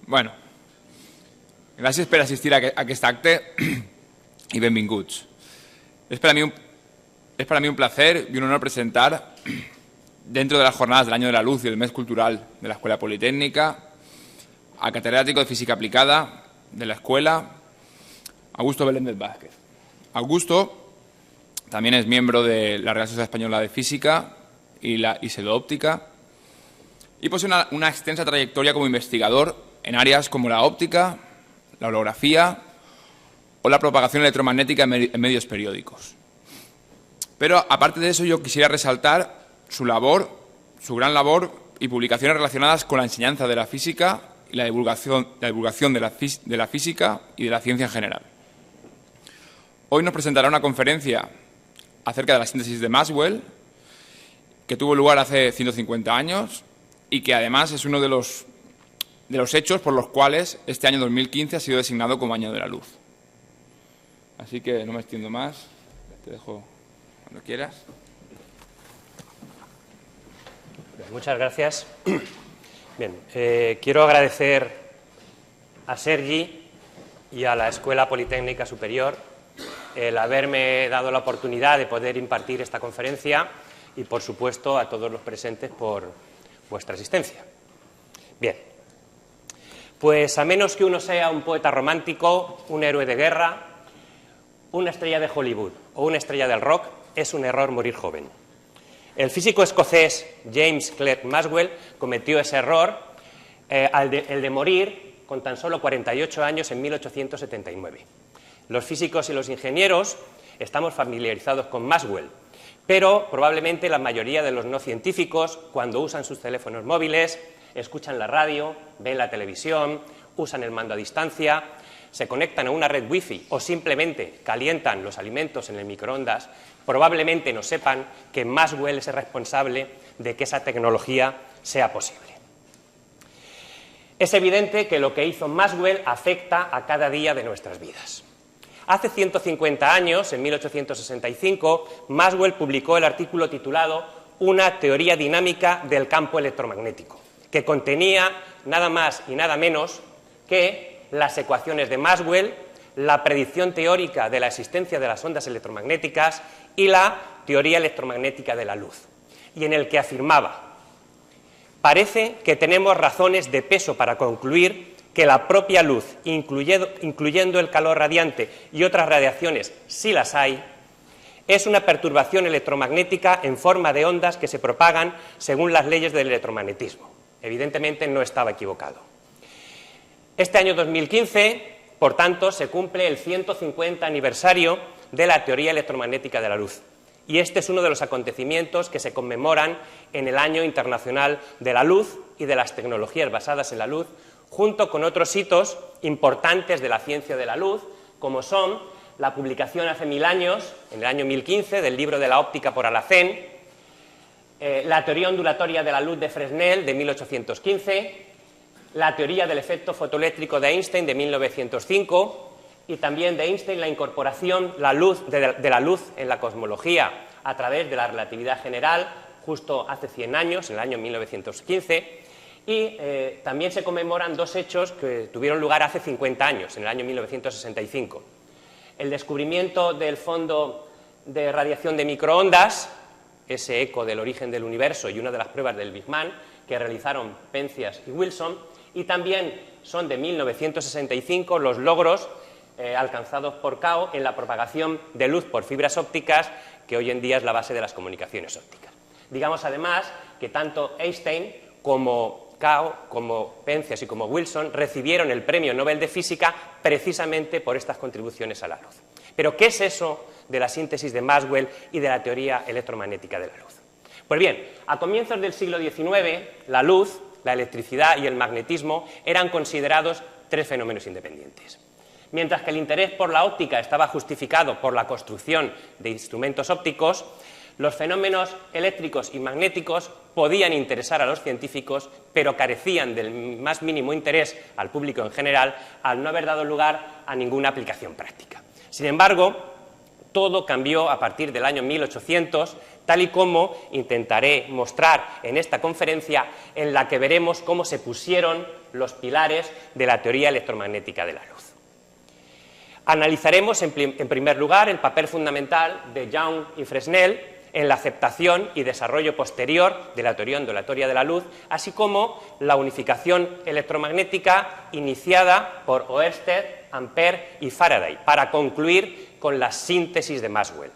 Bueno, gràcies per assistir a aquest acte i benvinguts. Es para mí un placer y un honor presentar, dentro de las jornadas del Año de la Luz y el Mes Cultural de la Escuela Politécnica, al catedrático de Física Aplicada de la Escuela, Augusto Beléndez Vázquez. Augusto también es miembro de la Real Sociedad Española de Física y la Isedo-Óptica y posee una extensa trayectoria como investigador en áreas como la óptica, la holografía o la propagación electromagnética en medios periódicos. Pero, aparte de eso, yo quisiera resaltar su gran labor y publicaciones relacionadas con la enseñanza de la física y la divulgación de la física y de la ciencia en general. Hoy nos presentará una conferencia acerca de la síntesis de Maxwell, que tuvo lugar hace 150 años y que además es uno de los hechos por los cuales este año 2015 ha sido designado como Año de la Luz. Así que no me extiendo más, te dejo cuando quieras. Muchas gracias. Bien, quiero agradecer a Sergi y a la Escuela Politécnica Superior el haberme dado la oportunidad de poder impartir esta conferencia y, por supuesto, a todos los presentes por vuestra asistencia. Bien, pues a menos que uno sea un poeta romántico, un héroe de guerra, una estrella de Hollywood o una estrella del rock, es un error morir joven. El físico escocés James Clerk Maxwell cometió ese error, el de morir con tan solo 48 años en 1879. Los físicos y los ingenieros estamos familiarizados con Maxwell, pero probablemente la mayoría de los no científicos, cuando usan sus teléfonos móviles, escuchan la radio, ven la televisión, usan el mando a distancia, se conectan a una red wifi o simplemente calientan los alimentos en el microondas, probablemente no sepan que Maxwell es el responsable de que esa tecnología sea posible. Es evidente que lo que hizo Maxwell afecta a cada día de nuestras vidas. Hace 150 años, en 1865, Maxwell publicó el artículo titulado Una teoría dinámica del campo electromagnético, que contenía nada más y nada menos que las ecuaciones de Maxwell, la predicción teórica de la existencia de las ondas electromagnéticas y la teoría electromagnética de la luz, y en el que afirmaba: parece que tenemos razones de peso para concluir que la propia luz, incluyendo el calor radiante y otras radiaciones, si las hay, es una perturbación electromagnética en forma de ondas que se propagan según las leyes del electromagnetismo. Evidentemente no estaba equivocado. Este año 2015, por tanto, se cumple el 150 aniversario de la teoría electromagnética de la luz. Y este es uno de los acontecimientos que se conmemoran en el Año Internacional de la Luz y de las Tecnologías Basadas en la Luz, junto con otros hitos importantes de la ciencia de la luz, como son la publicación hace 1000 años, en el año 1015, del libro de la óptica por Alhazen, la teoría ondulatoria de la luz de Fresnel de 1815, la teoría del efecto fotoeléctrico de Einstein de 1905 y también de Einstein la incorporación de la luz en la cosmología a través de la relatividad general, justo hace 100 años, en el año 1915, y también se conmemoran dos hechos que tuvieron lugar hace 50 años, en el año 1965. El descubrimiento del fondo de radiación de microondas, ese eco del origen del universo y una de las pruebas del Big Bang que realizaron Penzias y Wilson, y también son de 1965 los logros alcanzados por Kao en la propagación de luz por fibras ópticas, que hoy en día es la base de las comunicaciones ópticas. Digamos además que tanto Einstein como Kao, como Penzias y como Wilson recibieron el Premio Nobel de Física precisamente por estas contribuciones a la luz. Pero, ¿qué es eso de la síntesis de Maxwell y de la teoría electromagnética de la luz? Pues bien, a comienzos del siglo XIX, la luz, la electricidad y el magnetismo eran considerados tres fenómenos independientes. Mientras que el interés por la óptica estaba justificado por la construcción de instrumentos ópticos, los fenómenos eléctricos y magnéticos podían interesar a los científicos, pero carecían del más mínimo interés al público en general, al no haber dado lugar a ninguna aplicación práctica. Sin embargo, todo cambió a partir del año 1800, tal y como intentaré mostrar en esta conferencia, en la que veremos cómo se pusieron los pilares de la teoría electromagnética de la luz. Analizaremos en primer lugar el papel fundamental de Young y Fresnel en la aceptación y desarrollo posterior de la teoría ondulatoria de la luz, así como la unificación electromagnética iniciada por Oersted, Ampère y Faraday, para concluir con la síntesis de Maxwell,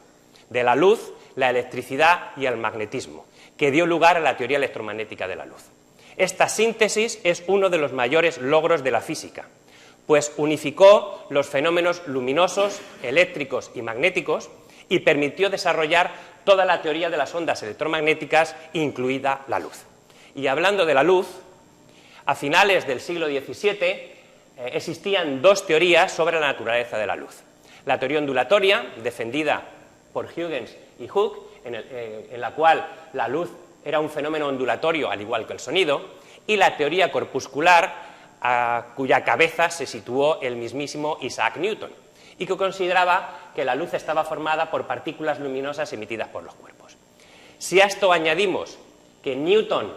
de la luz, la electricidad y el magnetismo, que dio lugar a la teoría electromagnética de la luz. Esta síntesis es uno de los mayores logros de la física, pues unificó los fenómenos luminosos, eléctricos y magnéticos y permitió desarrollar toda la teoría de las ondas electromagnéticas, incluida la luz. Y hablando de la luz, a finales del siglo XVII existían dos teorías sobre la naturaleza de la luz. La teoría ondulatoria, defendida por Huygens y Hooke, en la cual la luz era un fenómeno ondulatorio al igual que el sonido, y la teoría corpuscular, a cuya cabeza se situó el mismísimo Isaac Newton, y que consideraba que la luz estaba formada por partículas luminosas emitidas por los cuerpos. Si a esto añadimos que Newton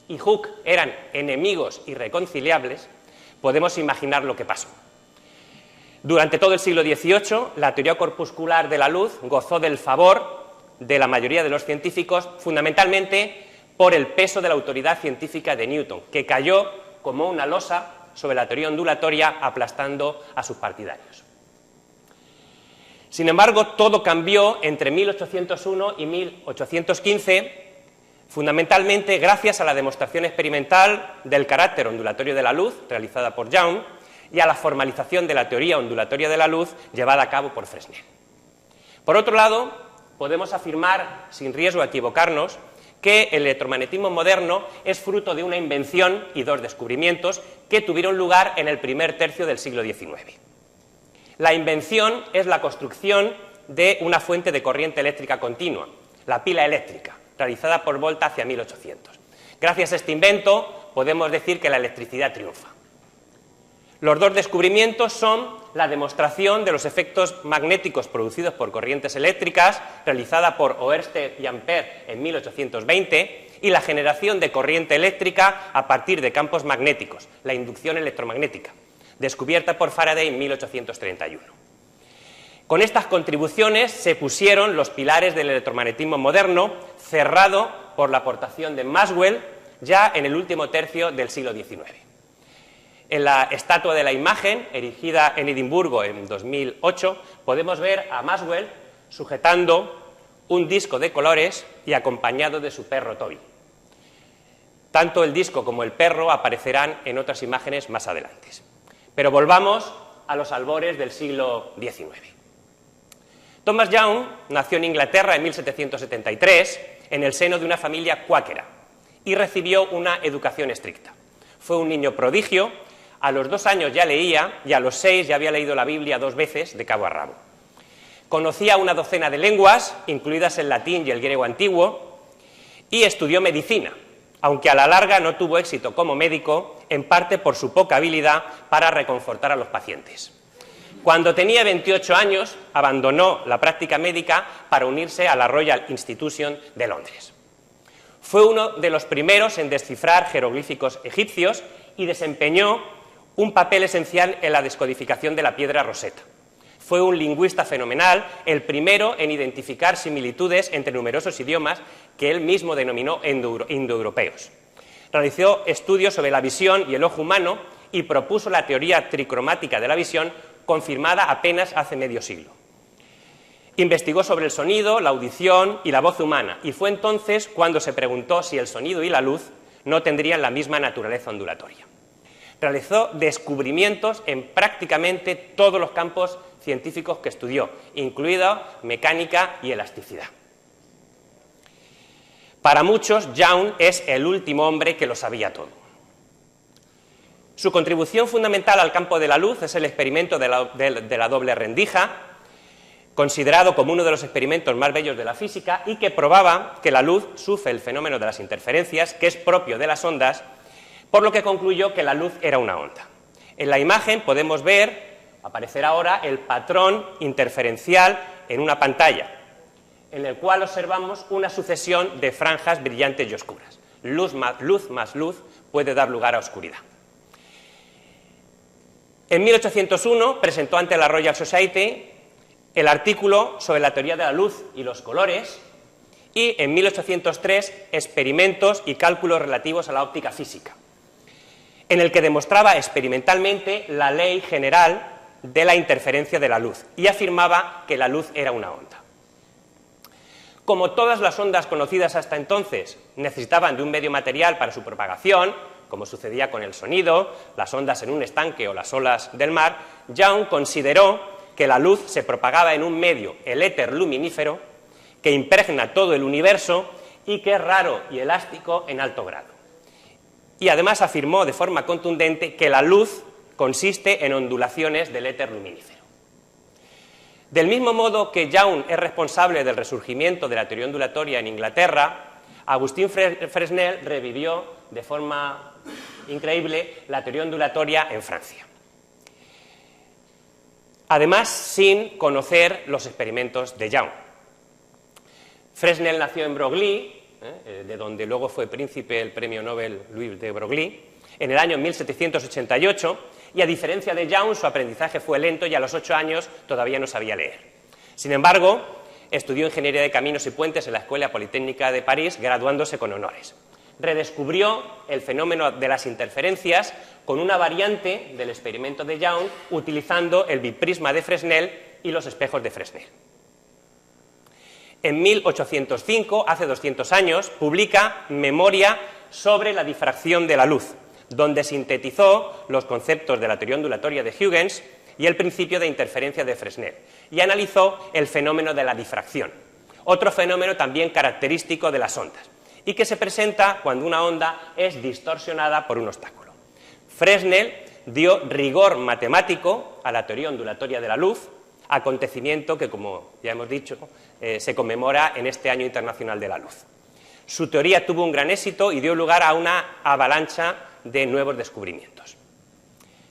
y Hooke eran enemigos irreconciliables, podemos imaginar lo que pasó. Durante todo el siglo XVIII, la teoría corpuscular de la luz gozó del favor de la mayoría de los científicos, fundamentalmente por el peso de la autoridad científica de Newton, que cayó como una losa sobre la teoría ondulatoria, aplastando a sus partidarios. Sin embargo, todo cambió entre 1801 y 1815, fundamentalmente gracias a la demostración experimental del carácter ondulatorio de la luz, realizada por Young, y a la formalización de la teoría ondulatoria de la luz, llevada a cabo por Fresnel. Por otro lado, podemos afirmar, sin riesgo a equivocarnos, que el electromagnetismo moderno es fruto de una invención y dos descubrimientos que tuvieron lugar en el primer tercio del siglo XIX. La invención es la construcción de una fuente de corriente eléctrica continua, la pila eléctrica, realizada por Volta hacia 1800. Gracias a este invento podemos decir que la electricidad triunfa. Los dos descubrimientos son la demostración de los efectos magnéticos producidos por corrientes eléctricas, realizada por Oersted y Ampère en 1820, y la generación de corriente eléctrica a partir de campos magnéticos, la inducción electromagnética, descubierta por Faraday en 1831. Con estas contribuciones se pusieron los pilares del electromagnetismo moderno, cerrado por la aportación de Maxwell ya en el último tercio del siglo XIX. En la estatua de la imagen, erigida en Edimburgo en 2008, podemos ver a Maxwell sujetando un disco de colores y acompañado de su perro Toby. Tanto el disco como el perro aparecerán en otras imágenes más adelante. Pero volvamos a los albores del siglo XIX. Thomas Young nació en Inglaterra en 1773 en el seno de una familia cuáquera y recibió una educación estricta. Fue un niño prodigio, a los 2 años ya leía y a los 6 ya había leído la Biblia 2 veces de cabo a rabo. Conocía una docena de lenguas, incluidas el latín y el griego antiguo, y estudió medicina, aunque a la larga no tuvo éxito como médico, en parte por su poca habilidad para reconfortar a los pacientes. Cuando tenía 28 años, abandonó la práctica médica para unirse a la Royal Institution de Londres. Fue uno de los primeros en descifrar jeroglíficos egipcios y desempeñó un papel esencial en la descodificación de la piedra Rosetta. Fue un lingüista fenomenal, el primero en identificar similitudes entre numerosos idiomas que él mismo denominó indoeuropeos. Realizó estudios sobre la visión y el ojo humano y propuso la teoría tricromática de la visión, confirmada apenas hace medio siglo. Investigó sobre el sonido, la audición y la voz humana, y fue entonces cuando se preguntó si el sonido y la luz no tendrían la misma naturaleza ondulatoria. Realizó descubrimientos en prácticamente todos los campos científicos que estudió, incluida mecánica y elasticidad. Para muchos, Young es el último hombre que lo sabía todo. Su contribución fundamental al campo de la luz es el experimento de la doble rendija, considerado como uno de los experimentos más bellos de la física y que probaba que la luz sufre el fenómeno de las interferencias, que es propio de las ondas, por lo que concluyó que la luz era una onda. En la imagen podemos ver, aparecer ahora, el patrón interferencial en una pantalla. en el cual observamos una sucesión de franjas brillantes y oscuras. Luz más luz puede dar lugar a oscuridad. En 1801 presentó ante la Royal Society el artículo sobre la teoría de la luz y los colores, y en 1803 experimentos y cálculos relativos a la óptica física, en el que demostraba experimentalmente la ley general de la interferencia de la luz y afirmaba que la luz era una onda. Como todas las ondas conocidas hasta entonces necesitaban de un medio material para su propagación, como sucedía con el sonido, las ondas en un estanque o las olas del mar, Young consideró que la luz se propagaba en un medio, el éter luminífero, que impregna todo el universo y que es raro y elástico en alto grado. Y además afirmó de forma contundente que la luz consiste en ondulaciones del éter luminífero. Del mismo modo que Young es responsable del resurgimiento de la teoría ondulatoria en Inglaterra, Agustín Fresnel revivió de forma increíble la teoría ondulatoria en Francia. Además, sin conocer los experimentos de Young. Fresnel nació en Broglie, de donde luego fue príncipe el premio Nobel Louis de Broglie, en el año 1788, y a diferencia de Young, su aprendizaje fue lento y a los 8 años todavía no sabía leer. Sin embargo, estudió Ingeniería de Caminos y Puentes en la Escuela Politécnica de París, graduándose con honores. Redescubrió el fenómeno de las interferencias con una variante del experimento de Young, utilizando el biprisma de Fresnel y los espejos de Fresnel. En 1805, hace 200 años, publica Memoria sobre la difracción de la luz, donde sintetizó los conceptos de la teoría ondulatoria de Huygens y el principio de interferencia de Fresnel, y analizó el fenómeno de la difracción, otro fenómeno también característico de las ondas, y que se presenta cuando una onda es distorsionada por un obstáculo. Fresnel dio rigor matemático a la teoría ondulatoria de la luz, acontecimiento que, como ya hemos dicho, se conmemora en este Año Internacional de la Luz. Su teoría tuvo un gran éxito y dio lugar a una avalancha de nuevos descubrimientos.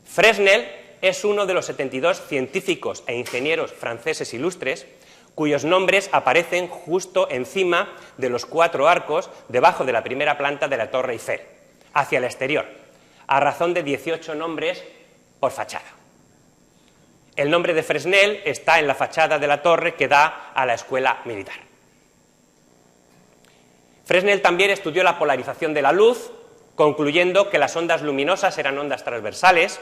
Fresnel es uno de los 72 científicos e ingenieros franceses ilustres cuyos nombres aparecen justo encima de los 4 arcos debajo de la primera planta de la Torre Eiffel, hacia el exterior, a razón de 18 nombres por fachada. El nombre de Fresnel está en la fachada de la torre que da a la escuela militar. Fresnel también estudió la polarización de la luz, concluyendo que las ondas luminosas eran ondas transversales,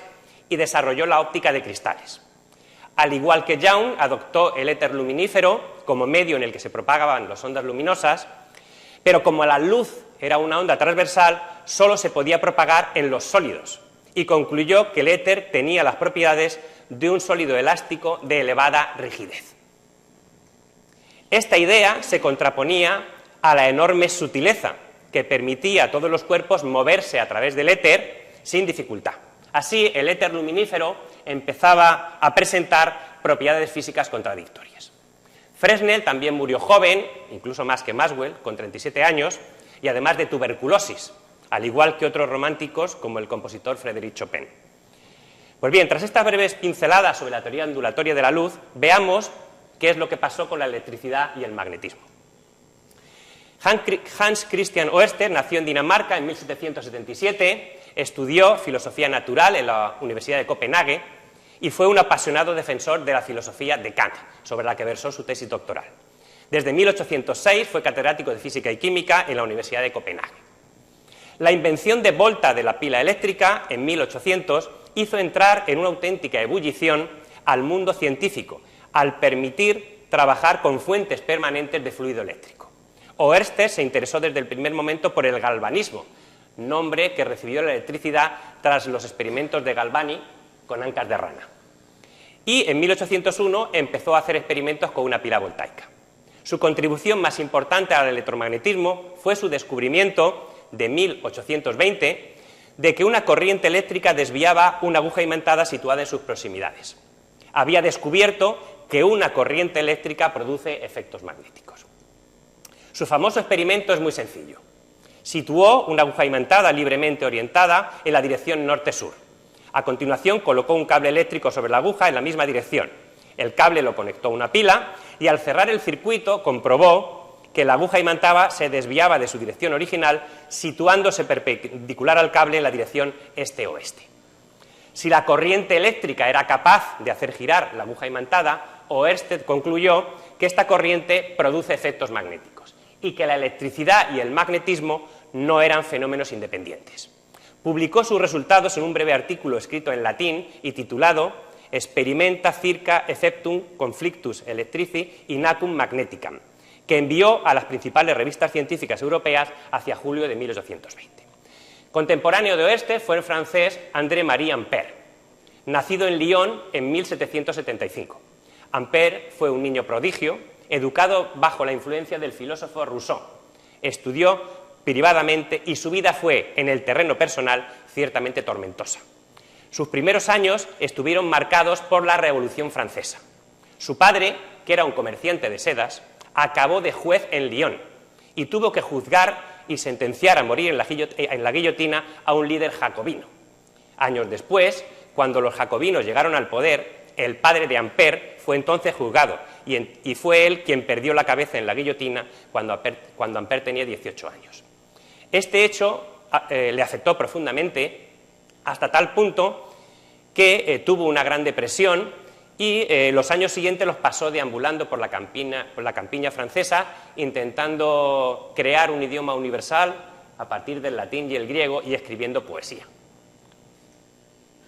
y desarrolló la óptica de cristales. Al igual que Young, adoptó el éter luminífero como medio en el que se propagaban las ondas luminosas, pero como la luz era una onda transversal, solo se podía propagar en los sólidos, y concluyó que el éter tenía las propiedades de un sólido elástico de elevada rigidez. Esta idea se contraponía a la enorme sutileza que permitía a todos los cuerpos moverse a través del éter sin dificultad. Así, el éter luminífero empezaba a presentar propiedades físicas contradictorias. Fresnel también murió joven, incluso más que Maxwell, con 37 años, y además de tuberculosis, al igual que otros románticos como el compositor Frédéric Chopin. Pues bien, tras estas breves pinceladas sobre la teoría ondulatoria de la luz, veamos qué es lo que pasó con la electricidad y el magnetismo. Hans Christian Oersted nació en Dinamarca en 1777, estudió filosofía natural en la Universidad de Copenhague y fue un apasionado defensor de la filosofía de Kant, sobre la que versó su tesis doctoral. Desde 1806 fue catedrático de Física y Química en la Universidad de Copenhague. La invención de Volta de la pila eléctrica en 1800 hizo entrar en una auténtica ebullición al mundo científico, al permitir trabajar con fuentes permanentes de fluido eléctrico. Oersted se interesó desde el primer momento por el galvanismo, nombre que recibió la electricidad tras los experimentos de Galvani con ancas de rana. Y en 1801 empezó a hacer experimentos con una pila voltaica. Su contribución más importante al electromagnetismo fue su descubrimiento de 1820 de que una corriente eléctrica desviaba una aguja imantada situada en sus proximidades. Había descubierto que una corriente eléctrica produce efectos magnéticos. Su famoso experimento es muy sencillo. Situó una aguja imantada libremente orientada en la dirección norte-sur. A continuación colocó un cable eléctrico sobre la aguja en la misma dirección. El cable lo conectó a una pila y al cerrar el circuito comprobó que la aguja imantaba se desviaba de su dirección original, situándose perpendicular al cable en la dirección este-oeste. Si la corriente eléctrica era capaz de hacer girar la aguja imantada, Oersted concluyó que esta corriente produce efectos magnéticos y que la electricidad y el magnetismo no eran fenómenos independientes. Publicó sus resultados en un breve artículo escrito en latín y titulado Experimenta circa effectum conflictus electrici innacum magneticam, que envió a las principales revistas científicas europeas hacia julio de 1820. Contemporáneo de Oersted fue el francés André-Marie Ampère, nacido en Lyon en 1775. Ampère fue un niño prodigio, educado bajo la influencia del filósofo Rousseau. Estudió privadamente y su vida fue, en el terreno personal, ciertamente tormentosa. Sus primeros años estuvieron marcados por la Revolución Francesa. Su padre, que era un comerciante de sedas, acabó de juez en Lyon y tuvo que juzgar y sentenciar a morir en la guillotina a un líder jacobino. Años después, cuando los jacobinos llegaron al poder, el padre de Ampère fue entonces juzgado y fue él quien perdió la cabeza en la guillotina cuando Ampère tenía 18 años. Este hecho le afectó profundamente hasta tal punto que tuvo una gran depresión y los años siguientes los pasó deambulando por la campiña francesa, intentando crear un idioma universal a partir del latín y el griego y escribiendo poesía.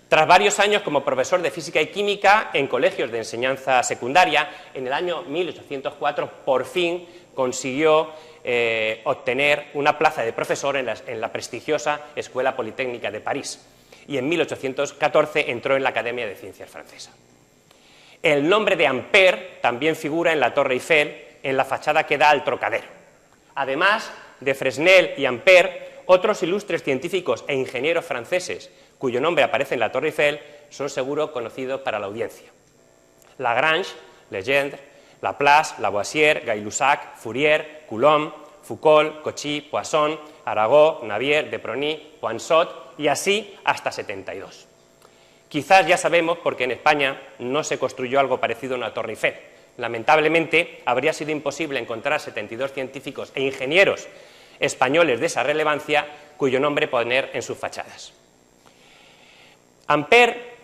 Tras varios años como profesor de física y química en colegios de enseñanza secundaria, en el año 1804 por fin consiguió obtener una plaza de profesor en la prestigiosa Escuela Politécnica de París y en 1814 entró en la Academia de Ciencias francesa. El nombre de Ampère también figura en la Torre Eiffel, en la fachada que da al Trocadero. Además de Fresnel y Ampère, otros ilustres científicos e ingenieros franceses cuyo nombre aparece en la Torre Eiffel son seguro conocidos para la audiencia. Lagrange, Legendre, Laplace, Lavoisier, Gay-Lussac, Fourier, Coulomb, Foucault, Cauchy, Poisson, Arago, Navier, de Prony, Poinsot y así hasta 72. Quizás ya sabemos por qué en España no se construyó algo parecido a una Torre Eiffel. Lamentablemente, habría sido imposible encontrar 72 científicos e ingenieros españoles de esa relevancia cuyo nombre poner en sus fachadas. Ampère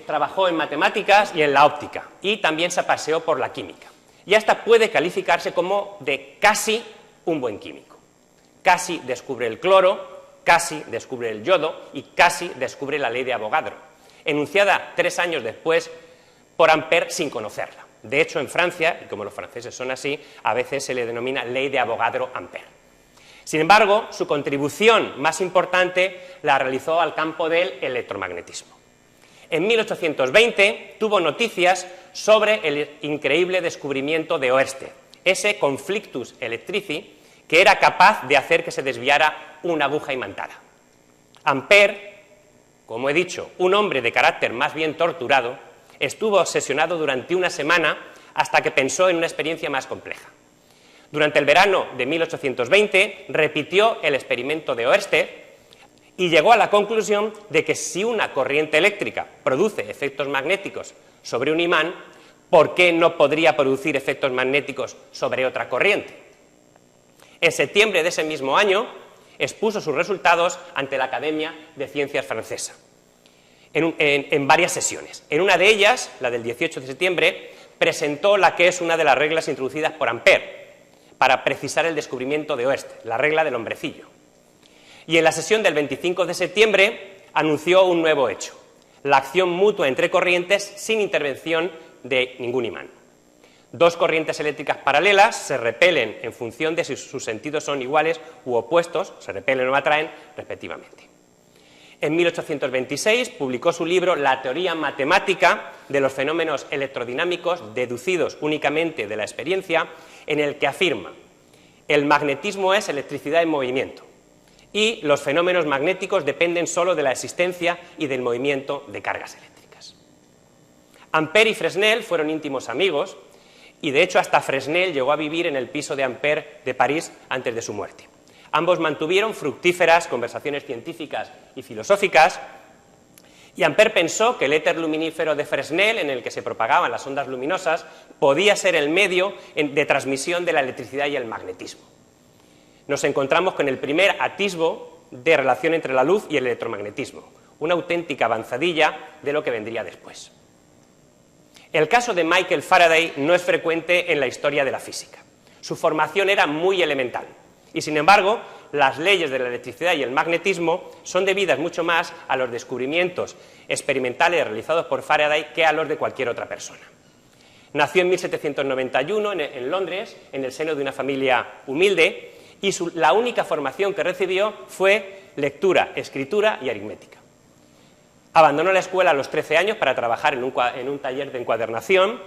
trabajó en matemáticas y en la óptica y también se paseó por la química. Y hasta puede calificarse como de casi un buen químico. Casi descubre el cloro, casi descubre el yodo y casi descubre la ley de Avogadro, enunciada 3 años después por Ampère sin conocerla. De hecho, en Francia, y como los franceses son así, a veces se le denomina ley de Avogadro-Ampère. Sin embargo, su contribución más importante la realizó al campo del electromagnetismo. En 1820 tuvo noticias sobre el increíble descubrimiento de Oersted, ese conflictus electrici que era capaz de hacer que se desviara una aguja imantada. Ampère, como he dicho, un hombre de carácter más bien torturado, estuvo obsesionado durante una semana hasta que pensó en una experiencia más compleja. Durante el verano de 1820 repitió el experimento de Oersted y llegó a la conclusión de que si una corriente eléctrica produce efectos magnéticos sobre un imán, ¿por qué no podría producir efectos magnéticos sobre otra corriente? En septiembre de ese mismo año expuso sus resultados ante la Academia de Ciencias Francesa en varias sesiones. En una de ellas, la del 18 de septiembre, presentó la que es una de las reglas introducidas por Ampère para precisar el descubrimiento de Oersted, la regla del hombrecillo. Y en la sesión del 25 de septiembre anunció un nuevo hecho, la acción mutua entre corrientes sin intervención de ningún imán. Dos corrientes eléctricas paralelas se repelen en función de si sus sentidos son iguales u opuestos, se repelen o atraen, respectivamente. En 1826 publicó su libro La teoría matemática de los fenómenos electrodinámicos deducidos únicamente de la experiencia, en el que afirma: el magnetismo es electricidad en movimiento y los fenómenos magnéticos dependen solo de la existencia y del movimiento de cargas eléctricas. Ampère y Fresnel fueron íntimos amigos y de hecho hasta Fresnel llegó a vivir en el piso de Ampère de París antes de su muerte. Ambos mantuvieron fructíferas conversaciones científicas y filosóficas Y Ampère pensó que el éter luminífero de Fresnel, en el que se propagaban las ondas luminosas, podía ser el medio de transmisión de la electricidad y el magnetismo. Nos encontramos con el primer atisbo de relación entre la luz y el electromagnetismo, una auténtica avanzadilla de lo que vendría después. El caso de Michael Faraday no es frecuente en la historia de la física. Su formación era muy elemental y, sin embargo, las leyes de la electricidad y el magnetismo son debidas mucho más a los descubrimientos experimentales realizados por Faraday que a los de cualquier otra persona. Nació en 1791 en Londres, en el seno de una familia humilde, y la única formación que recibió fue lectura, escritura y aritmética. Abandonó la escuela a los 13 años para trabajar en un taller de encuadernación,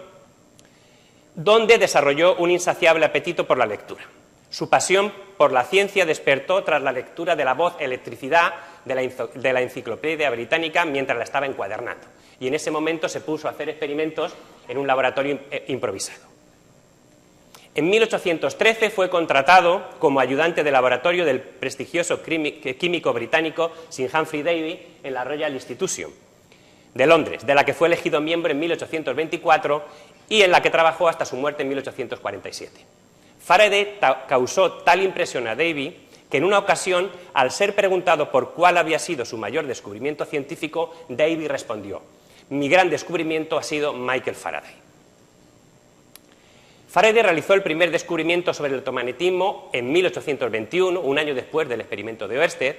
donde desarrolló un insaciable apetito por la lectura. Su pasión por la ciencia despertó tras la lectura de la voz Electricidad de la Enciclopedia Británica mientras la estaba encuadernando. Y en ese momento se puso a hacer experimentos en un laboratorio improvisado. En 1813 fue contratado como ayudante de laboratorio del prestigioso químico británico Sir Humphry Davy en la Royal Institution de Londres, de la que fue elegido miembro en 1824 y en la que trabajó hasta su muerte en 1847. Faraday causó tal impresión a Davy que en una ocasión, al ser preguntado por cuál había sido su mayor descubrimiento científico, Davy respondió: «Mi gran descubrimiento ha sido Michael Faraday». Faraday realizó el primer descubrimiento sobre el electromagnetismo en 1821, un año después del experimento de Ørsted,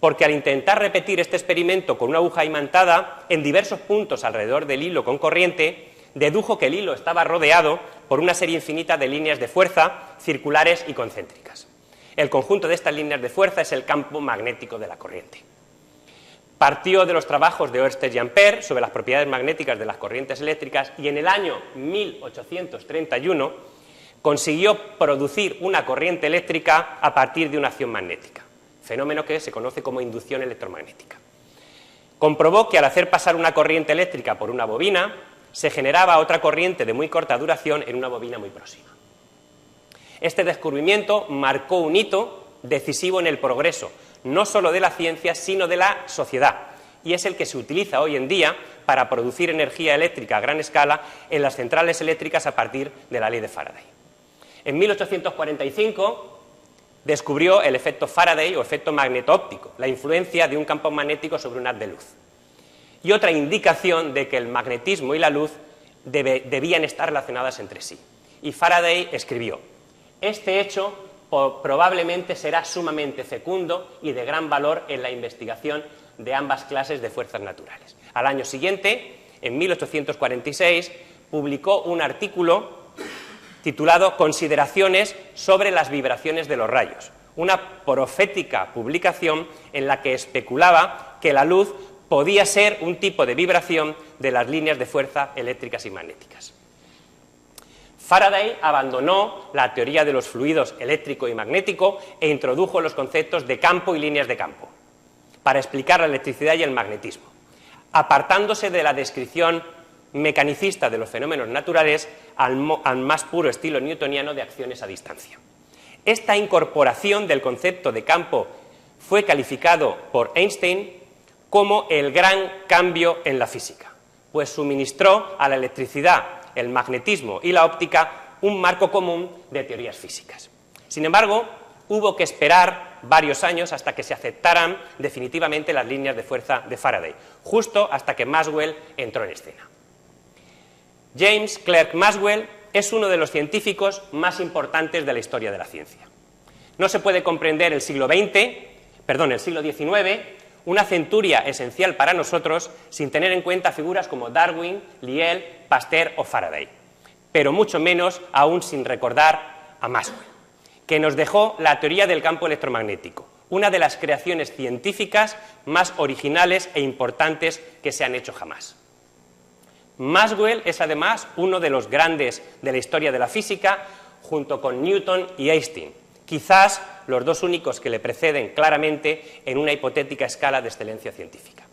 porque al intentar repetir este experimento con una aguja imantada en diversos puntos alrededor del hilo con corriente, dedujo que el hilo estaba rodeado por una serie infinita de líneas de fuerza circulares y concéntricas. El conjunto de estas líneas de fuerza es el campo magnético de la corriente. Partió de los trabajos de Ørsted y Ampère sobre las propiedades magnéticas de las corrientes eléctricas y en el año 1831 consiguió producir una corriente eléctrica a partir de una acción magnética, fenómeno que se conoce como inducción electromagnética. Comprobó que al hacer pasar una corriente eléctrica por una bobina, se generaba otra corriente de muy corta duración en una bobina muy próxima. Este descubrimiento marcó un hito decisivo en el progreso, no solo de la ciencia, sino de la sociedad, y es el que se utiliza hoy en día para producir energía eléctrica a gran escala en las centrales eléctricas a partir de la ley de Faraday. En 1845 descubrió el efecto Faraday o efecto magneto-óptico, la influencia de un campo magnético sobre un haz de luz, y otra indicación de que el magnetismo y la luz debían estar relacionadas entre sí. Y Faraday escribió: «Este hecho probablemente será sumamente fecundo y de gran valor en la investigación de ambas clases de fuerzas naturales». Al año siguiente, en 1846, publicó un artículo titulado «Consideraciones sobre las vibraciones de los rayos», una profética publicación en la que especulaba que la luz podía ser un tipo de vibración de las líneas de fuerza eléctricas y magnéticas. Faraday abandonó la teoría de los fluidos eléctrico y magnético e introdujo los conceptos de campo y líneas de campo para explicar la electricidad y el magnetismo, apartándose de la descripción mecanicista de los fenómenos naturales al más puro estilo newtoniano de acciones a distancia. Esta incorporación del concepto de campo fue calificado por Einstein como el gran cambio en la física, pues suministró a la electricidad, el magnetismo y la óptica un marco común de teorías físicas. Sin embargo, hubo que esperar varios años hasta que se aceptaran definitivamente las líneas de fuerza de Faraday, justo hasta que Maxwell entró en escena. James Clerk Maxwell es uno de los científicos más importantes de la historia de la ciencia. No se puede comprender el siglo XIX, una centuria esencial para nosotros, sin tener en cuenta figuras como Darwin, Lyell, Pasteur o Faraday, pero mucho menos aún sin recordar a Maxwell, que nos dejó la teoría del campo electromagnético, una de las creaciones científicas más originales e importantes que se han hecho jamás. Maxwell es además uno de los grandes de la historia de la física, junto con Newton y Einstein, quizás los dos únicos que le preceden claramente en una hipotética escala de excelencia científica.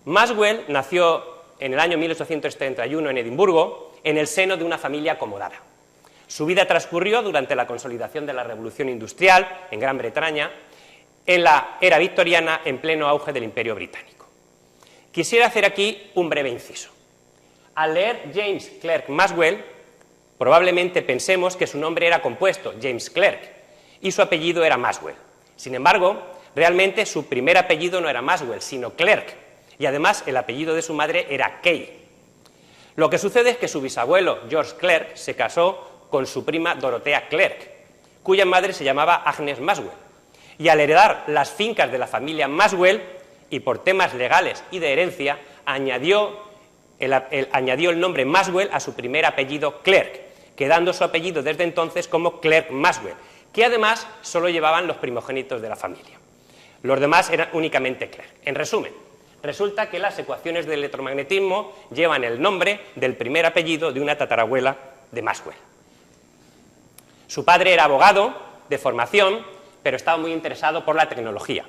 Maxwell nació en el año 1831 en Edimburgo, en el seno de una familia acomodada. Su vida transcurrió durante la consolidación de la Revolución Industrial en Gran Bretaña, en la era victoriana, en pleno auge del Imperio Británico. Quisiera hacer aquí un breve inciso. Al leer James Clerk Maxwell, probablemente pensemos que su nombre era compuesto, James Clerk, y su apellido era Maxwell. Sin embargo, realmente su primer apellido no era Maxwell, sino Clerk, y además el apellido de su madre era Kay. Lo que sucede es que su bisabuelo, George Clerk, se casó con su prima Dorothea Clerk, cuya madre se llamaba Agnes Maxwell, y al heredar las fincas de la familia Maxwell, y por temas legales y de herencia, añadió el nombre Maxwell a su primer apellido Clerk, quedando su apellido desde entonces como Clerk Maxwell, que además solo llevaban los primogénitos de la familia. Los demás eran únicamente Clerk. En resumen, resulta que las ecuaciones del electromagnetismo llevan el nombre del primer apellido de una tatarabuela de Maxwell. Su padre era abogado de formación, pero estaba muy interesado por la tecnología.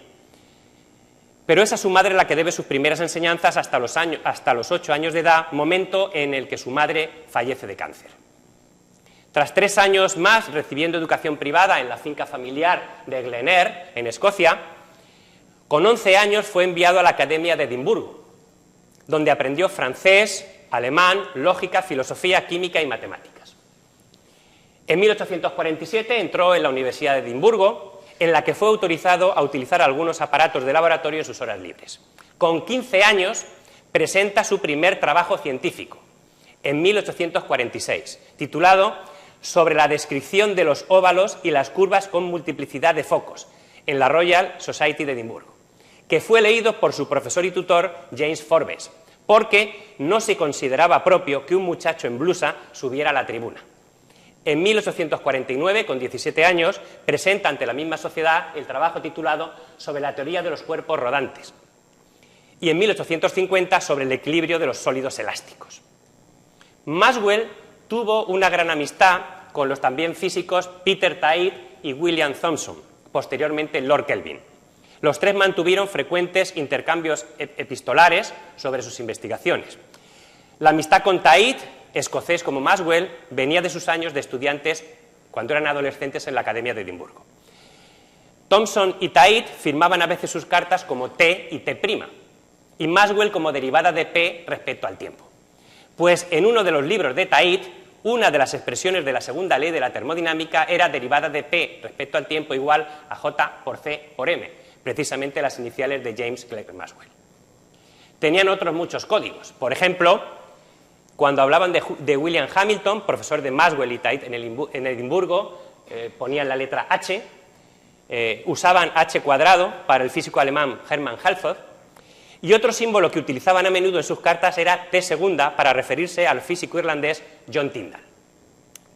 Pero es a su madre la que debe sus primeras enseñanzas hasta los 8 años de edad, momento en el que su madre fallece de cáncer. Tras 3 años más recibiendo educación privada en la finca familiar de Glen-Eyre, en Escocia, con 11 años fue enviado a la Academia de Edimburgo, donde aprendió francés, alemán, lógica, filosofía, química y matemáticas. En 1847 entró en la Universidad de Edimburgo, en la que fue autorizado a utilizar algunos aparatos de laboratorio en sus horas libres. Con 15 años presenta su primer trabajo científico, en 1846, titulado Sobre la descripción de los óvalos y las curvas con multiplicidad de focos, en la Royal Society de Edimburgo, que fue leído por su profesor y tutor James Forbes, porque no se consideraba propio que un muchacho en blusa subiera a la tribuna. En 1849, con 17 años, presenta ante la misma sociedad el trabajo titulado Sobre la teoría de los cuerpos rodantes, y en 1850 sobre el equilibrio de los sólidos elásticos. Maxwell tuvo una gran amistad con los también físicos Peter Tait y William Thomson, posteriormente Lord Kelvin. Los tres mantuvieron frecuentes intercambios epistolares sobre sus investigaciones. La amistad con Tait, escocés como Maxwell, venía de sus años de estudiantes cuando eran adolescentes en la Academia de Edimburgo. Thomson y Tait firmaban a veces sus cartas como T y T', y Maxwell como derivada de P respecto al tiempo. Pues en uno de los libros de Tait, una de las expresiones de la segunda ley de la termodinámica era derivada de P respecto al tiempo igual a J por C por M, precisamente las iniciales de James Clerk Maxwell. Tenían otros muchos códigos. Por ejemplo, cuando hablaban de William Hamilton, profesor de Maxwell y Tait en Edimburgo, ponían la letra H, usaban H cuadrado para el físico alemán Hermann Halford, y otro símbolo que utilizaban a menudo en sus cartas era T segunda para referirse al físico irlandés John Tyndall.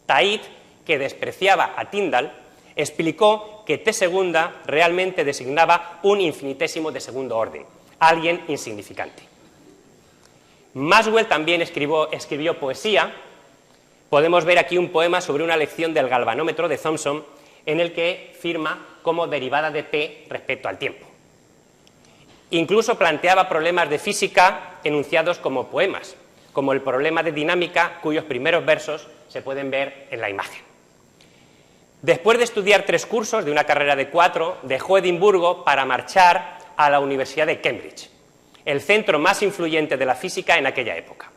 Tait, que despreciaba a Tyndall, explicó que T segunda realmente designaba un infinitésimo de segundo orden, alguien insignificante. Maxwell también escribió poesía. Podemos ver aquí un poema sobre una lección del galvanómetro de Thomson, en el que firma como derivada de P respecto al tiempo. Incluso planteaba problemas de física enunciados como poemas, como el problema de dinámica, cuyos primeros versos se pueden ver en la imagen. Después de estudiar 3 cursos de una carrera de 4, dejó Edimburgo para marchar a la Universidad de Cambridge, el centro más influyente de la física en aquella época.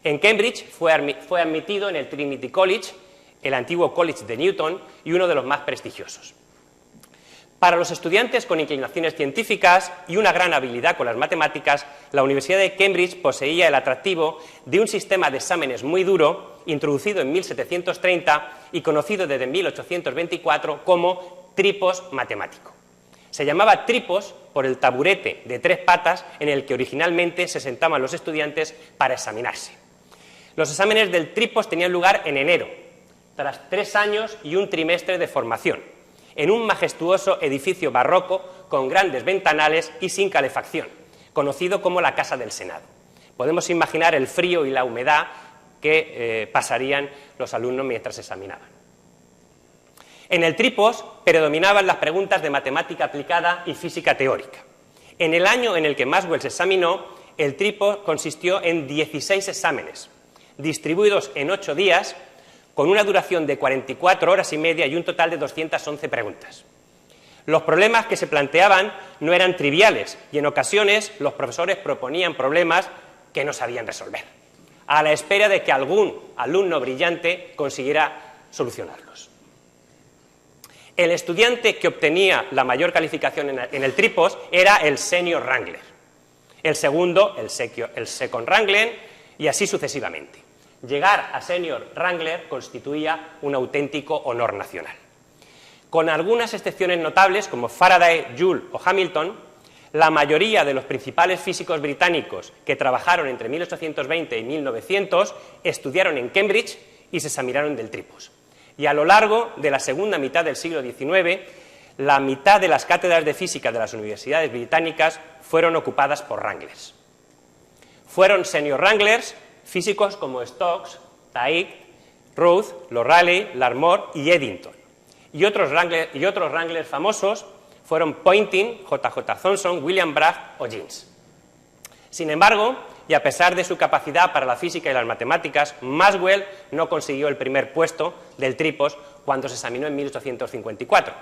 En Cambridge fue admitido en el Trinity College, el antiguo College de Newton, y uno de los más prestigiosos. Para los estudiantes con inclinaciones científicas y una gran habilidad con las matemáticas, la Universidad de Cambridge poseía el atractivo de un sistema de exámenes muy duro, introducido en 1730 y conocido desde 1824 como tripos matemático. Se llamaba tripos por el taburete de 3 patas en el que originalmente se sentaban los estudiantes para examinarse. Los exámenes del tripos tenían lugar en enero, tras 3 años y un trimestre de formación, en un majestuoso edificio barroco con grandes ventanales y sin calefacción, conocido como la Casa del Senado. Podemos imaginar el frío y la humedad que pasarían los alumnos mientras examinaban. En el tripos predominaban las preguntas de matemática aplicada y física teórica. En el año en el que Maxwell se examinó, el tripos consistió en 16 exámenes, distribuidos en 8 días, con una duración de 44 horas y media y un total de 211 preguntas. Los problemas que se planteaban no eran triviales y en ocasiones los profesores proponían problemas que no sabían resolver, a la espera de que algún alumno brillante consiguiera solucionarlos. El estudiante que obtenía la mayor calificación en el Tripos era el Senior Wrangler, el segundo, el Second Wrangler, y así sucesivamente. Llegar a Senior Wrangler constituía un auténtico honor nacional. Con algunas excepciones notables, como Faraday, Joule o Hamilton, la mayoría de los principales físicos británicos que trabajaron entre 1820 y 1900 estudiaron en Cambridge y se examinaron del Tripos. Y a lo largo de la segunda mitad del siglo XIX, la mitad de las cátedras de física de las universidades británicas fueron ocupadas por Wranglers. Fueron Senior Wranglers físicos como Stokes, Tait, Routh, Rayleigh, Larmor y Eddington. Y otros Wranglers famosos fueron Poynting, J.J. Thomson, William Bragg o Jeans. Sin embargo, y a pesar de su capacidad para la física y las matemáticas, Maxwell no consiguió el primer puesto del Tripos cuando se examinó en 1854,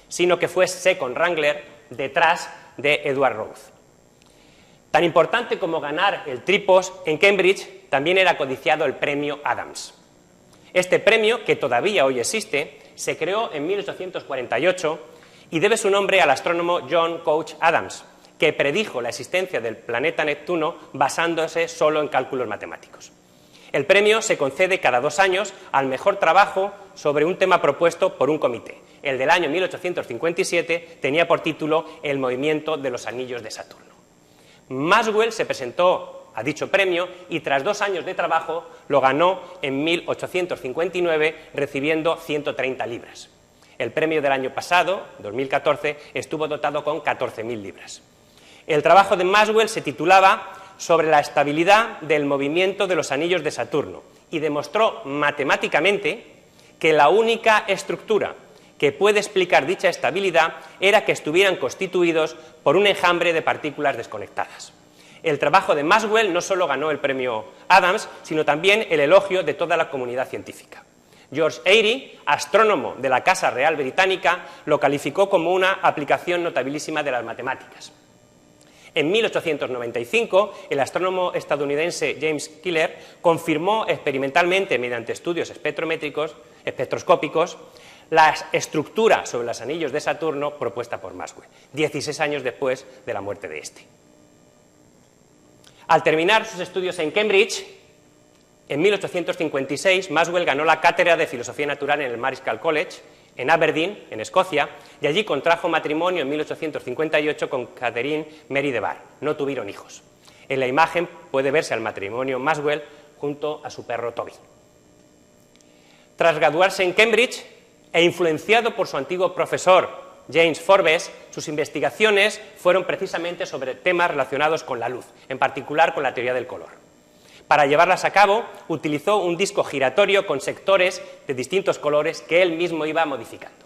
sino que fue Second Wrangler detrás de Edward Routh. Tan importante como ganar el Tripos en Cambridge, también era codiciado el premio Adams. Este premio, que todavía hoy existe, se creó en 1848 y debe su nombre al astrónomo John Couch Adams, que predijo la existencia del planeta Neptuno basándose solo en cálculos matemáticos. El premio se concede cada 2 años al mejor trabajo sobre un tema propuesto por un comité. El del año 1857 tenía por título El movimiento de los anillos de Saturno. Maxwell se presentó a dicho premio y tras 2 años de trabajo lo ganó en 1859 recibiendo 130 libras. El premio del año pasado, 2014, estuvo dotado con 14.000 libras. El trabajo de Maxwell se titulaba Sobre la estabilidad del movimiento de los anillos de Saturno y demostró matemáticamente que la única estructura que puede explicar dicha estabilidad era que estuvieran constituidos por un enjambre de partículas desconectadas. El trabajo de Maxwell no solo ganó el premio Adams, sino también el elogio de toda la comunidad científica. George Airy, astrónomo de la Casa Real Británica, lo calificó como una aplicación notabilísima de las matemáticas. En 1895, el astrónomo estadounidense James Keeler confirmó experimentalmente, mediante estudios espectroscópicos, la estructura sobre los anillos de Saturno propuesta por Maxwell, 16 años después de la muerte de este. Al terminar sus estudios en Cambridge, en 1856, Maxwell ganó la cátedra de Filosofía Natural en el Marischal College, en Aberdeen, en Escocia, y allí contrajo matrimonio en 1858 con Catherine Mary de Bar. No tuvieron hijos. En la imagen puede verse al matrimonio Maxwell junto a su perro Toby. Tras graduarse en Cambridge e influenciado por su antiguo profesor James Forbes, sus investigaciones fueron precisamente sobre temas relacionados con la luz, en particular con la teoría del color. Para llevarlas a cabo, utilizó un disco giratorio con sectores de distintos colores que él mismo iba modificando.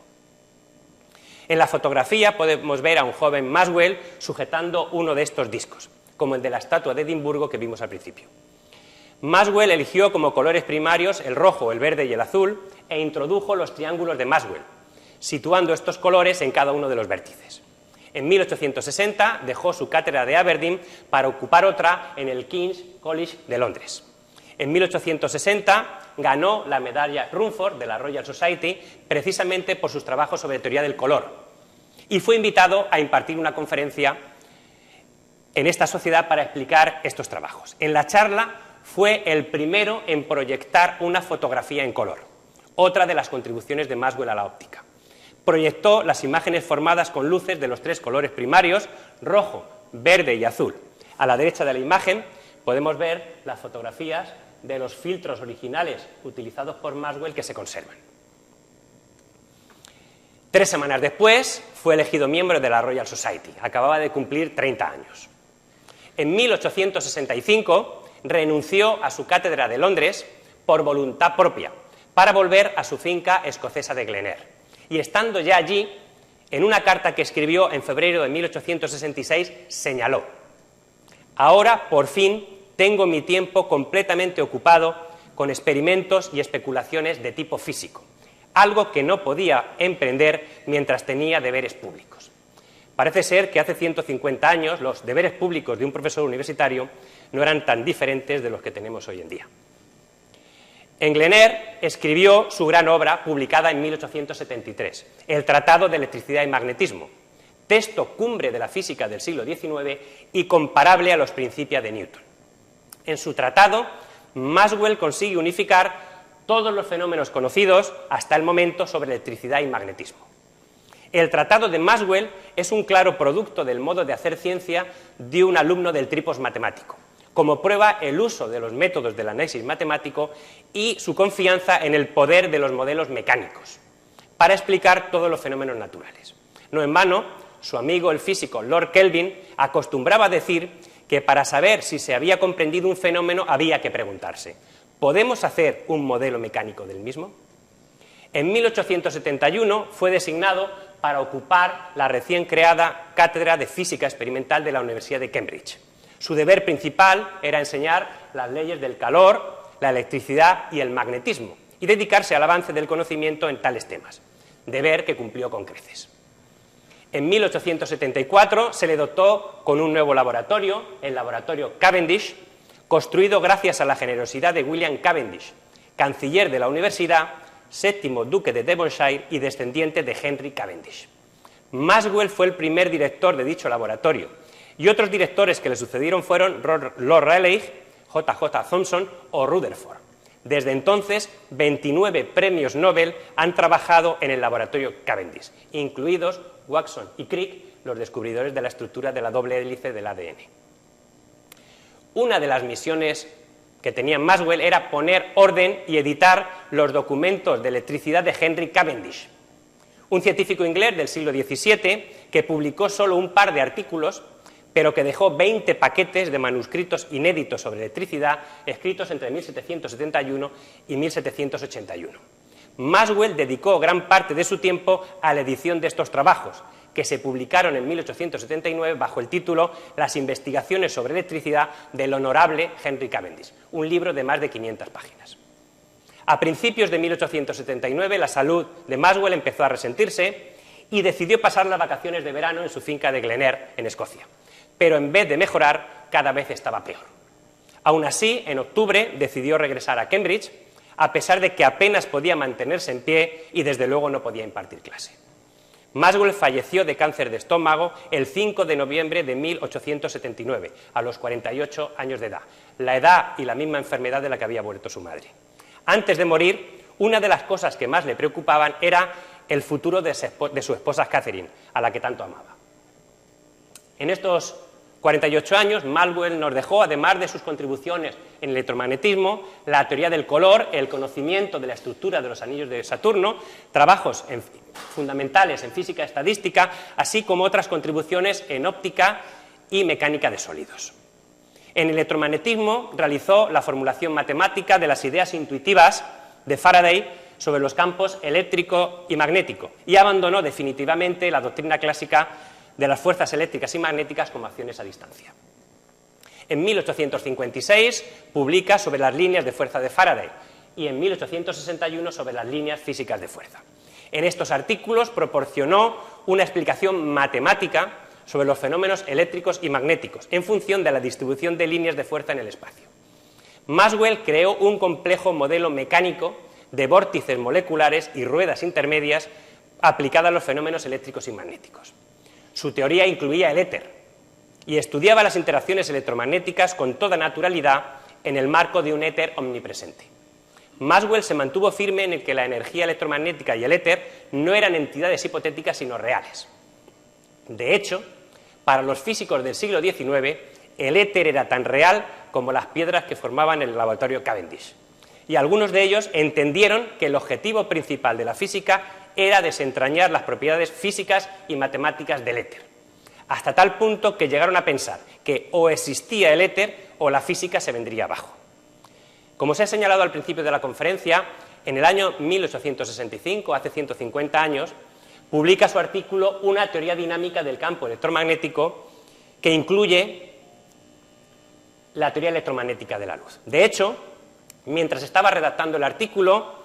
En la fotografía podemos ver a un joven Maxwell sujetando uno de estos discos, como el de la estatua de Edimburgo que vimos al principio. Maxwell eligió como colores primarios el rojo, el verde y el azul e introdujo los triángulos de Maxwell, situando estos colores en cada uno de los vértices. En 1860 dejó su cátedra de Aberdeen para ocupar otra en el King's College de Londres. En 1860 ganó la medalla Rumford de la Royal Society precisamente por sus trabajos sobre teoría del color y fue invitado a impartir una conferencia en esta sociedad para explicar estos trabajos. En la charla fue el primero en proyectar una fotografía en color, otra de las contribuciones de Maxwell a la óptica. Proyectó las imágenes formadas con luces de los 3 colores primarios, rojo, verde y azul. A la derecha de la imagen podemos ver las fotografías de los filtros originales utilizados por Maxwell que se conservan. 3 semanas después fue elegido miembro de la Royal Society. Acababa de cumplir 30 años. En 1865 renunció a su cátedra de Londres por voluntad propia para volver a su finca escocesa de Glenair. Y estando ya allí, en una carta que escribió en febrero de 1866, señaló: ahora, por fin, tengo mi tiempo completamente ocupado con experimentos y especulaciones de tipo físico. algo que no podía emprender mientras tenía deberes públicos. Parece ser que hace 150 años los deberes públicos de un profesor universitario no eran tan diferentes de los que tenemos hoy en día. Englener escribió su gran obra, publicada en 1873, El Tratado de Electricidad y Magnetismo, texto cumbre de la física del siglo XIX y comparable a los Principia de Newton. En su tratado, Maxwell consigue unificar todos los fenómenos conocidos hasta el momento sobre electricidad y magnetismo. El tratado de Maxwell es un claro producto del modo de hacer ciencia de un alumno del Tripos matemático. Como prueba, el uso de los métodos del análisis matemático y su confianza en el poder de los modelos mecánicos para explicar todos los fenómenos naturales. No en vano, su amigo el físico Lord Kelvin acostumbraba a decir que para saber si se había comprendido un fenómeno había que preguntarse: ¿podemos hacer un modelo mecánico del mismo? En 1871 fue designado para ocupar la recién creada Cátedra de Física Experimental de la Universidad de Cambridge. Su deber principal era enseñar las leyes del calor, la electricidad y el magnetismo, y dedicarse al avance del conocimiento en tales temas, deber que cumplió con creces. En 1874 se le dotó con un nuevo laboratorio, el laboratorio Cavendish, construido gracias a la generosidad de William Cavendish, canciller de la universidad, séptimo duque de Devonshire y descendiente de Henry Cavendish. Maxwell fue el primer director de dicho laboratorio, y otros directores que le sucedieron fueron Lord Rayleigh, J.J. Thomson o Rutherford. Desde entonces, 29 premios Nobel han trabajado en el laboratorio Cavendish, incluidos Watson y Crick, los descubridores de la estructura de la doble hélice del ADN. Una de las misiones que tenía Maxwell era poner orden y editar los documentos de electricidad de Henry Cavendish, un científico inglés del siglo XVII que publicó solo un par de artículos, pero que dejó 20 paquetes de manuscritos inéditos sobre electricidad escritos entre 1771 y 1781. Maxwell dedicó gran parte de su tiempo a la edición de estos trabajos, que se publicaron en 1879 bajo el título Las investigaciones sobre electricidad del honorable Henry Cavendish, un libro de más de 500 páginas. A principios de 1879 la salud de Maxwell empezó a resentirse y decidió pasar las vacaciones de verano en su finca de Glenair, en Escocia. Pero en vez de mejorar, cada vez estaba peor. Aún así, en octubre decidió regresar a Cambridge, a pesar de que apenas podía mantenerse en pie y desde luego no podía impartir clase. Maxwell falleció de cáncer de estómago el 5 de noviembre de 1879, a los 48 años de edad, la edad y la misma enfermedad de la que había muerto su madre. Antes de morir, una de las cosas que más le preocupaban era el futuro de su esposa Catherine, a la que tanto amaba. En estos 48 años, Maxwell nos dejó, además de sus contribuciones en el electromagnetismo, la teoría del color, el conocimiento de la estructura de los anillos de Saturno, trabajos fundamentales en física estadística, así como otras contribuciones en óptica y mecánica de sólidos. En el electromagnetismo realizó la formulación matemática de las ideas intuitivas de Faraday sobre los campos eléctrico y magnético y abandonó definitivamente la doctrina clásica de las fuerzas eléctricas y magnéticas como acciones a distancia. En 1856 publica sobre las líneas de fuerza de Faraday y en 1861 sobre las líneas físicas de fuerza. En estos artículos proporcionó una explicación matemática sobre los fenómenos eléctricos y magnéticos en función de la distribución de líneas de fuerza en el espacio. Maxwell creó un complejo modelo mecánico de vórtices moleculares y ruedas intermedias aplicada a los fenómenos eléctricos y magnéticos. Su teoría incluía el éter y estudiaba las interacciones electromagnéticas con toda naturalidad en el marco de un éter omnipresente. Maxwell se mantuvo firme en el que la energía electromagnética y el éter no eran entidades hipotéticas sino reales. De hecho, para los físicos del siglo XIX, el éter era tan real como las piedras que formaban el laboratorio Cavendish. Y algunos de ellos entendieron que el objetivo principal de la física era desentrañar las propiedades físicas y matemáticas del éter, hasta tal punto que llegaron a pensar que o existía el éter o la física se vendría abajo. Como se ha señalado al principio de la conferencia, en el año 1865, hace 150 años, publica su artículo Una teoría dinámica del campo electromagnético, que incluye la teoría electromagnética de la luz. De hecho, mientras estaba redactando el artículo,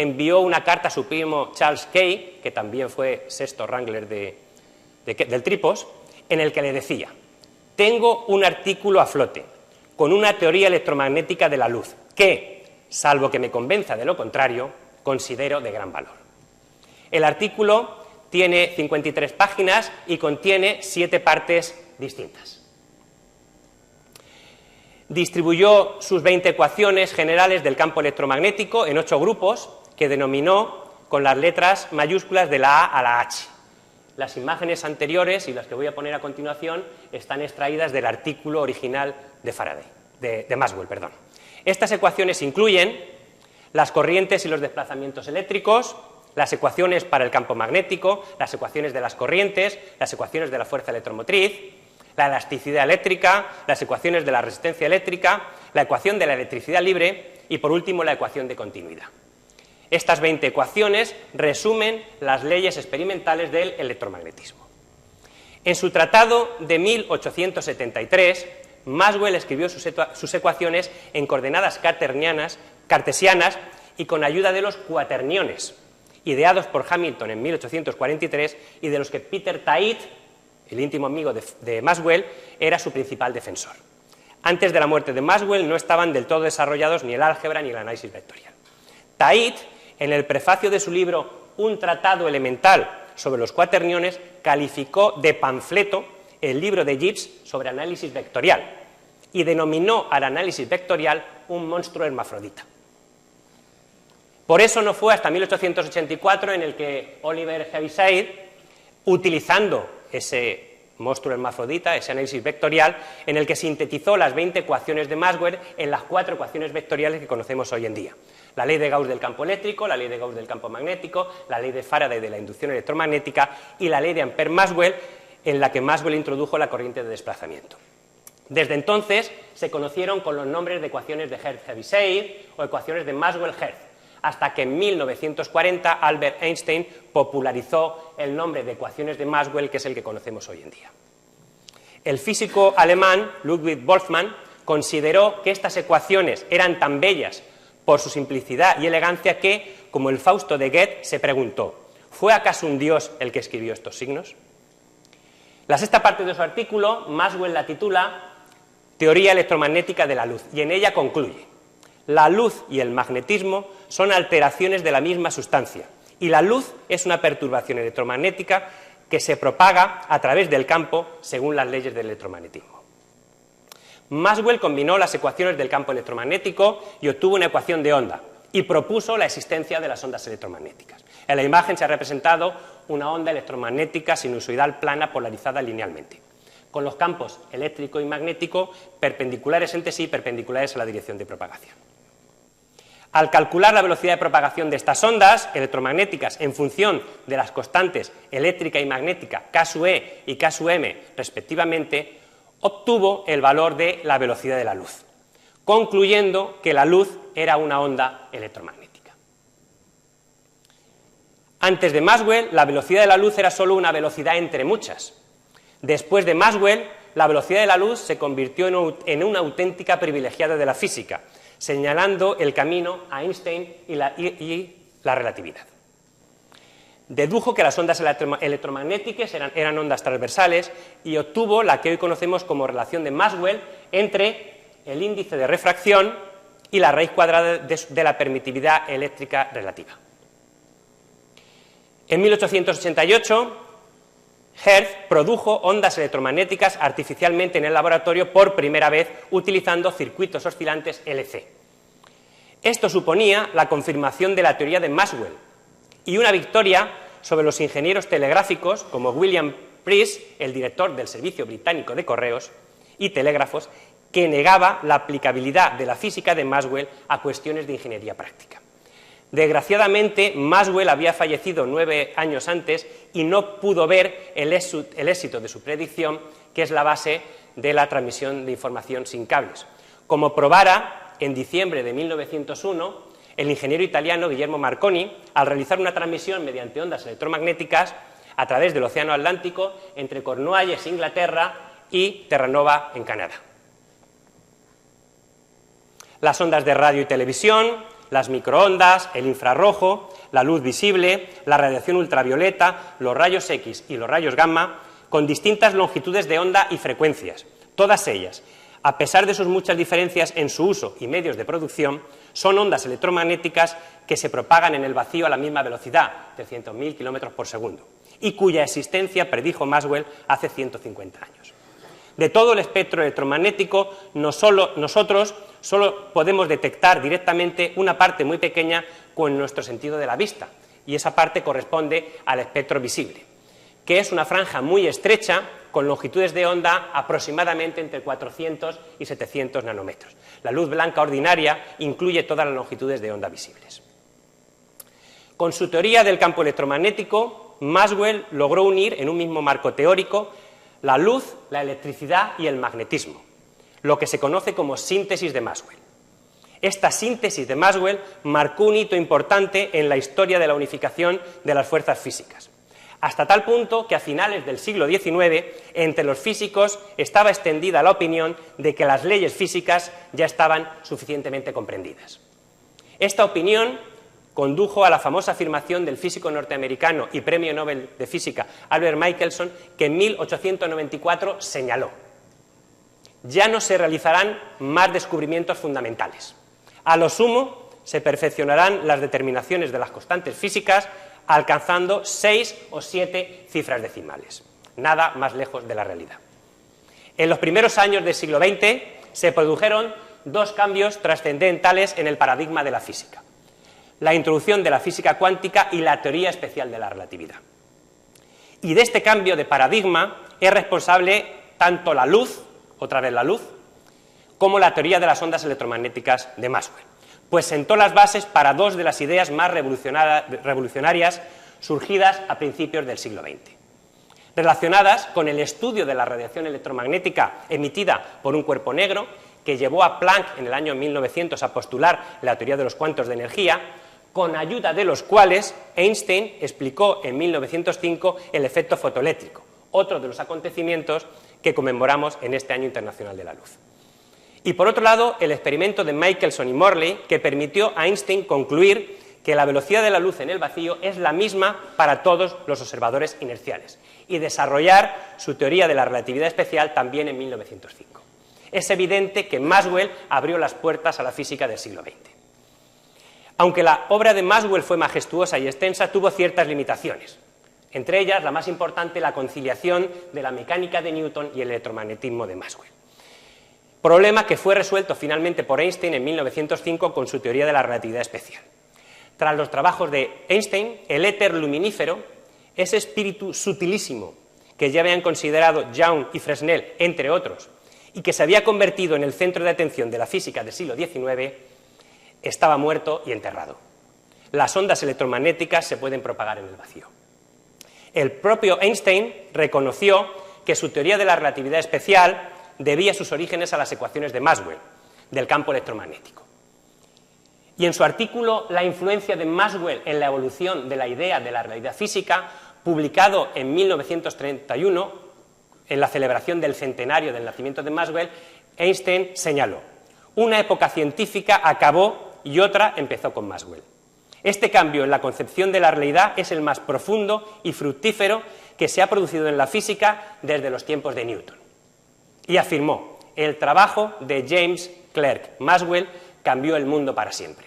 envió una carta a su primo Charles Kay, que también fue sexto Wrangler del Tripos, en el que le decía: tengo un artículo a flote con una teoría electromagnética de la luz que, salvo que me convenza de lo contrario, considero de gran valor. El artículo tiene 53 páginas y contiene 7 partes distintas. Distribuyó sus 20 ecuaciones generales del campo electromagnético en 8 grupos que denominó con las letras mayúsculas de la A a la H. Las imágenes anteriores y las que voy a poner a continuación están extraídas del artículo original de Maxwell. Estas ecuaciones incluyen las corrientes y los desplazamientos eléctricos, las ecuaciones para el campo magnético, las ecuaciones de las corrientes, las ecuaciones de la fuerza electromotriz, la elasticidad eléctrica, las ecuaciones de la resistencia eléctrica, la ecuación de la electricidad libre y, por último, la ecuación de continuidad. Estas 20 ecuaciones resumen las leyes experimentales del electromagnetismo. En su tratado de 1873, Maxwell escribió sus ecuaciones en coordenadas cartesianas y con ayuda de los cuaterniones, ideados por Hamilton en 1843 y de los que Peter Tait, el íntimo amigo de Maxwell, era su principal defensor. Antes de la muerte de Maxwell no estaban del todo desarrollados ni el álgebra ni el análisis vectorial. Tait, en el prefacio de su libro Un tratado elemental sobre los cuaterniones, calificó de panfleto el libro de Gibbs sobre análisis vectorial y denominó al análisis vectorial un monstruo hermafrodita. Por eso no fue hasta 1884 en el que Oliver Heaviside, utilizando ese monstruo hermafrodita, ese análisis vectorial, en el que sintetizó las 20 ecuaciones de Maxwell en las 4 ecuaciones vectoriales que conocemos hoy en día. La ley de Gauss del campo eléctrico, la ley de Gauss del campo magnético, la ley de Faraday de la inducción electromagnética y la ley de Ampère-Maxwell, en la que Maxwell introdujo la corriente de desplazamiento. Desde entonces se conocieron con los nombres de ecuaciones de Hertz-Heaviside o ecuaciones de Maxwell-Hertz, hasta que en 1940 Albert Einstein popularizó el nombre de ecuaciones de Maxwell, que es el que conocemos hoy en día. El físico alemán Ludwig Boltzmann consideró que estas ecuaciones eran tan bellas por su simplicidad y elegancia que, como el Fausto de Goethe, se preguntó: ¿fue acaso un dios el que escribió estos signos? La sexta parte de su artículo, Maxwell la titula Teoría electromagnética de la luz, y en ella concluye: la luz y el magnetismo son alteraciones de la misma sustancia, y la luz es una perturbación electromagnética que se propaga a través del campo según las leyes del electromagnetismo. Maxwell combinó las ecuaciones del campo electromagnético y obtuvo una ecuación de onda, y propuso la existencia de las ondas electromagnéticas. En la imagen se ha representado una onda electromagnética sinusoidal plana polarizada linealmente, con los campos eléctrico y magnético perpendiculares entre sí, perpendiculares a la dirección de propagación. Al calcular la velocidad de propagación de estas ondas electromagnéticas en función de las constantes eléctrica y magnética K sub E y K sub M respectivamente, obtuvo el valor de la velocidad de la luz, concluyendo que la luz era una onda electromagnética. Antes de Maxwell, la velocidad de la luz era solo una velocidad entre muchas. Después de Maxwell, la velocidad de la luz se convirtió en una auténtica privilegiada de la física, señalando el camino a Einstein y la relatividad. Dedujo que las ondas electromagnéticas eran ondas transversales y obtuvo la que hoy conocemos como relación de Maxwell entre el índice de refracción y la raíz cuadrada de la permitividad eléctrica relativa. En 1888, Hertz produjo ondas electromagnéticas artificialmente en el laboratorio por primera vez utilizando circuitos oscilantes LC. Esto suponía la confirmación de la teoría de Maxwell y una victoria sobre los ingenieros telegráficos como William Preece, el director del Servicio Británico de Correos y Telégrafos, que negaba la aplicabilidad de la física de Maxwell a cuestiones de ingeniería práctica. Desgraciadamente, Maxwell había fallecido 9 años antes y no pudo ver el éxito de su predicción, que es la base de la transmisión de información sin cables, como probara en diciembre de 1901 el ingeniero italiano Guillermo Marconi al realizar una transmisión mediante ondas electromagnéticas a través del Océano Atlántico entre Cornualles, Inglaterra, y Terranova, en Canadá. Las ondas de radio y televisión, las microondas, el infrarrojo, la luz visible, la radiación ultravioleta, los rayos X y los rayos gamma, con distintas longitudes de onda y frecuencias. Todas ellas, a pesar de sus muchas diferencias en su uso y medios de producción, son ondas electromagnéticas que se propagan en el vacío a la misma velocidad, 300.000 kilómetros por segundo, y cuya existencia predijo Maxwell hace 150 años. De todo el espectro electromagnético, nosotros solo podemos detectar directamente una parte muy pequeña con nuestro sentido de la vista, y esa parte corresponde al espectro visible, que es una franja muy estrecha con longitudes de onda aproximadamente entre 400 y 700 nanómetros. La luz blanca ordinaria incluye todas las longitudes de onda visibles. Con su teoría del campo electromagnético, Maxwell logró unir en un mismo marco teórico la luz, la electricidad y el magnetismo, lo que se conoce como síntesis de Maxwell. Esta síntesis de Maxwell marcó un hito importante en la historia de la unificación de las fuerzas físicas, hasta tal punto que a finales del siglo XIX, entre los físicos estaba extendida la opinión de que las leyes físicas ya estaban suficientemente comprendidas. Esta opinión condujo a la famosa afirmación del físico norteamericano y premio Nobel de Física Albert Michelson, que en 1894 señaló: ya no se realizarán más descubrimientos fundamentales. A lo sumo, se perfeccionarán las determinaciones de las constantes físicas, alcanzando 6 o 7 cifras decimales. Nada más lejos de la realidad. En los primeros años del siglo XX se produjeron dos cambios trascendentales en el paradigma de la física: la introducción de la física cuántica y la teoría especial de la relatividad. Y de este cambio de paradigma es responsable tanto la luz, otra vez la luz, como la teoría de las ondas electromagnéticas de Maxwell, pues sentó las bases para dos de las ideas más revolucionarias surgidas a principios del siglo XX, relacionadas con el estudio de la radiación electromagnética emitida por un cuerpo negro, que llevó a Planck en el año 1900 a postular la teoría de los cuantos de energía, con ayuda de los cuales Einstein explicó en 1905 el efecto fotoeléctrico, otro de los acontecimientos que conmemoramos en este Año Internacional de la Luz. Y por otro lado, el experimento de Michelson y Morley, que permitió a Einstein concluir que la velocidad de la luz en el vacío es la misma para todos los observadores inerciales, y desarrollar su teoría de la relatividad especial también en 1905. Es evidente que Maxwell abrió las puertas a la física del siglo XX. Aunque la obra de Maxwell fue majestuosa y extensa, tuvo ciertas limitaciones. Entre ellas, la más importante, la conciliación de la mecánica de Newton y el electromagnetismo de Maxwell. Problema que fue resuelto finalmente por Einstein en 1905 con su teoría de la relatividad especial. Tras los trabajos de Einstein, el éter luminífero, ese espíritu sutilísimo que ya habían considerado Young y Fresnel, entre otros, y que se había convertido en el centro de atención de la física del siglo XIX, estaba muerto y enterrado. Las ondas electromagnéticas se pueden propagar en el vacío. El propio Einstein reconoció que su teoría de la relatividad especial debía sus orígenes a las ecuaciones de Maxwell, del campo electromagnético. Y en su artículo La influencia de Maxwell en la evolución de la idea de la realidad física, publicado en 1931, en la celebración del centenario del nacimiento de Maxwell, Einstein señaló: una época científica acabó y otra empezó con Maxwell. Este cambio en la concepción de la realidad es el más profundo y fructífero que se ha producido en la física desde los tiempos de Newton. Y afirmó: el trabajo de James Clerk Maxwell cambió el mundo para siempre.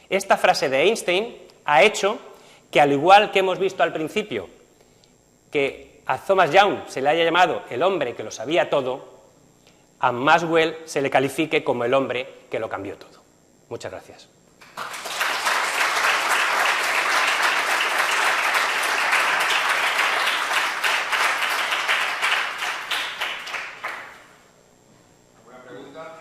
Esta frase de Einstein ha hecho que, al igual que hemos visto al principio, que a Thomas Young se le haya llamado el hombre que lo sabía todo, a Maxwell se le califique como el hombre que lo cambió todo. Muchas gracias. ¿Alguna pregunta?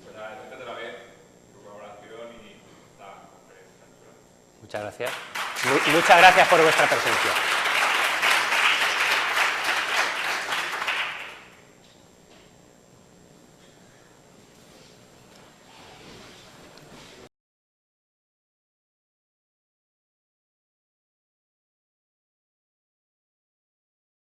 Pues agradecerte otra vez tu colaboración y la conferencia. Muchas gracias. Muchas gracias por vuestra presencia.